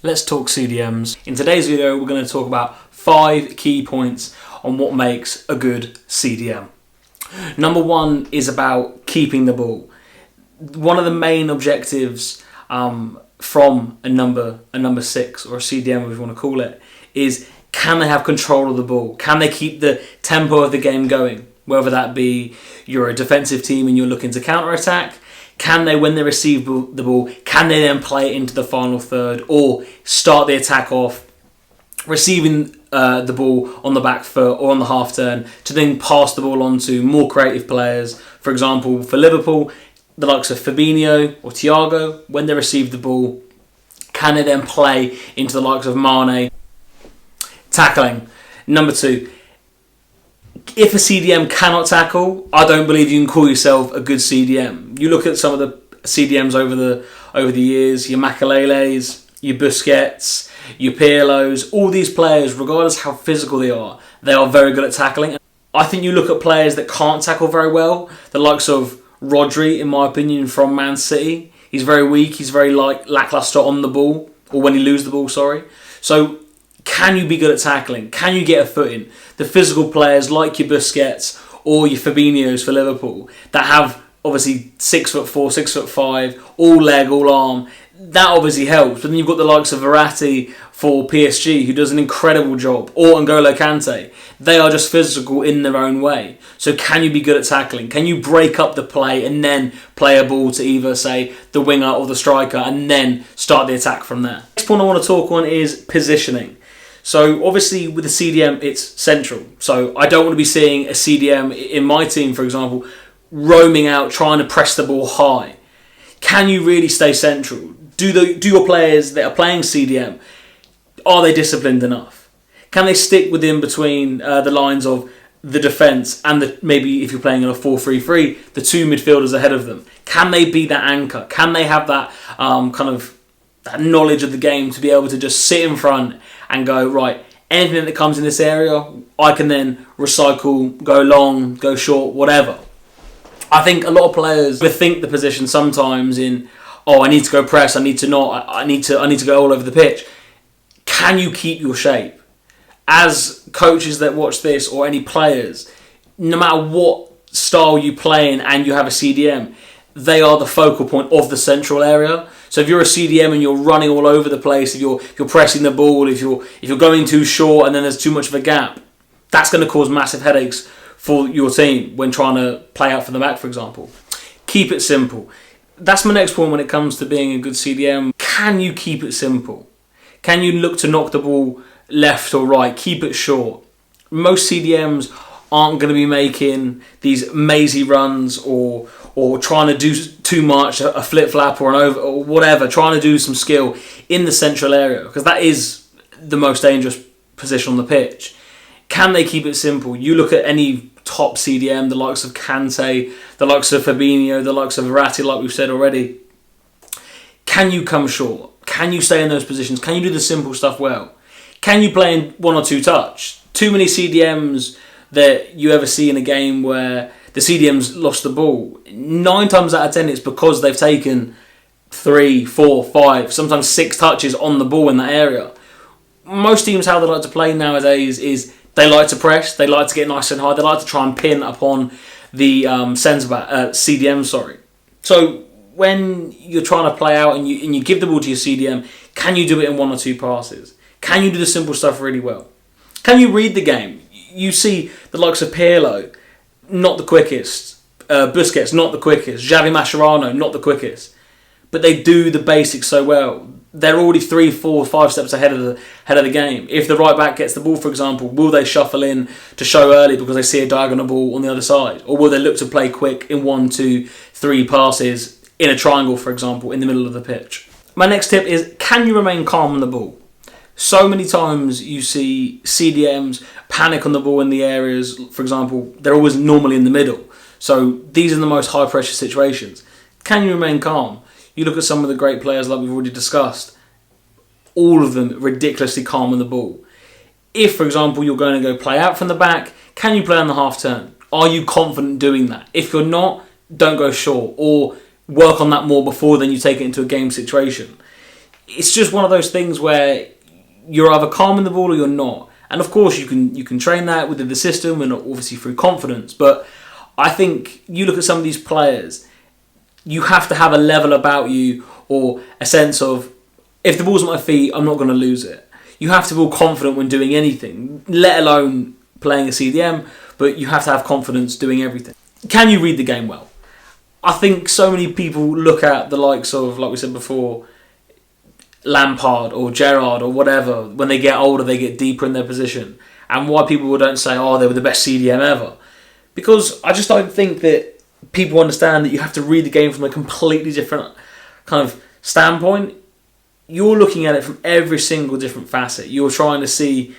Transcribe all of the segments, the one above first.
Let's talk CDMs. In today's video, we're going to talk about 5 key points on what makes a good CDM. Number 1 is about keeping the ball. One of the main objectives from a number 6 or a CDM, if you want to call it, is can they have control of the ball? Can they keep the tempo of the game going? Whether that be you're a defensive team and you're looking to counter-attack, can they, when they receive the ball, can they then play it into the final third or start the attack off, receiving the ball on the back foot or on the half turn to then pass the ball on to more creative players? For example, for Liverpool, the likes of Fabinho or Thiago, when they receive the ball, can they then play into the likes of Mane? Tackling. Number 2. If a CDM cannot tackle, I don't believe you can call yourself a good CDM. You look at some of the CDMs over the years, your Makaleles, your Busquets, your Pirlos, all these players, regardless how physical they are very good at tackling. I think you look at players that can't tackle very well, the likes of Rodri, in my opinion, from Man City. He's very weak, he's very lacklustre on the ball, or when he loses the ball, sorry. So, can you be good at tackling? Can you get a foot in? The physical players like your Busquets or your Fabinhos for Liverpool that have obviously 6'4", 6'5", all leg, all arm, that obviously helps. But then you've got the likes of Verratti for PSG who does an incredible job, or N'Golo Kante. They are just physical in their own way. So can you be good at tackling? Can you break up the play and then play a ball to either, say, the winger or the striker and then start the attack from there? Next point I want to talk on is positioning. So obviously with the CDM, it's central. So I don't want to be seeing a CDM in my team, for example, roaming out, trying to press the ball high. Can you really stay central? Do your players that are playing CDM, are they disciplined enough? Can they stick within between the lines of the defence and maybe if you're playing in a 4-3-3, the 2 midfielders ahead of them? Can they be that anchor? Can they have that that knowledge of the game to be able to just sit in front and go, right, anything that comes in this area, I can then recycle, go long, go short, whatever. I think a lot of players overthink the position sometimes in, I need to go press, I need to go all over the pitch. Can you keep your shape? As coaches that watch this, or any players, no matter what style you play in and you have a CDM, they are the focal point of the central area. So if you're a CDM and you're running all over the place, if you're pressing the ball, if you're going too short and then there's too much of a gap, that's going to cause massive headaches for your team when trying to play out from the back, for example. Keep it simple. That's my next point when it comes to being a good CDM. Can you keep it simple? Can you look to knock the ball left or right? Keep it short. Most CDMs aren't going to be making these mazy runs or trying to do too much, a flip-flap or an over or whatever, trying to do some skill in the central area, because that is the most dangerous position on the pitch. Can they keep it simple? You look at any top CDM, the likes of Kante, the likes of Fabinho, the likes of Verratti, like we've said already. Can you come short? Can you stay in those positions? Can you do the simple stuff well? Can you play in 1 or 2 touch? Too many CDMs that you ever see in a game where the CDM's lost the ball. 9 times out of 10, it's because they've taken 3, 4, 5, sometimes 6 touches on the ball in that area. Most teams, how they like to play nowadays is they like to press, they like to get nice and high, they like to try and pin upon the CDM. So when you're trying to play out and you give the ball to your CDM, can you do it in 1 or 2 passes? Can you do the simple stuff really well? Can you read the game? You see the likes of Pirlo, not the quickest. Busquets, not the quickest. Xavi Mascherano, not the quickest. But they do the basics so well. They're already 3, 4, 5 steps ahead of the game. If the right back gets the ball, for example, will they shuffle in to show early because they see a diagonal ball on the other side? Or will they look to play quick in 1, 2, 3 passes in a triangle, for example, in the middle of the pitch? My next tip is, can you remain calm on the ball? So many times you see CDMs panic on the ball in the areas. For example, they're always normally in the middle. So these are the most high pressure situations. Can you remain calm? You look at some of the great players like we've already discussed. All of them ridiculously calm on the ball. If, for example, you're going to go play out from the back, can you play on the half turn? Are you confident doing that? If you're not, don't go short, or work on that more before then you take it into a game situation. it's just one of those things where you're either calm in the ball or you're not. And of course you can train that within the system and obviously through confidence. But I think you look at some of these players, you have to have a level about you or a sense of, if the ball's at my feet, I'm not going to lose it. You have to feel confident when doing anything, let alone playing a CDM, but you have to have confidence doing everything. Can you read the game well? I think so many people look at the likes of, like we said before, Lampard or Gerrard or whatever, when they get older they get deeper in their position, and why people don't say, oh, they were the best CDM ever. Because I just don't think that people understand that you have to read the game from a completely different kind of standpoint. You're looking at it from every single different facet. You're trying to see,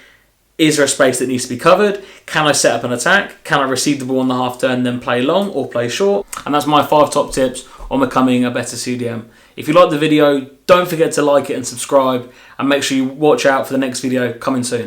is there a space that needs to be covered? Can I set up an attack? Can I receive the ball on the half turn, then play long or play short? And that's my 5 top tips on becoming a better CDM. If you like the video, don't forget to like it and subscribe, and make sure you watch out for the next video coming soon.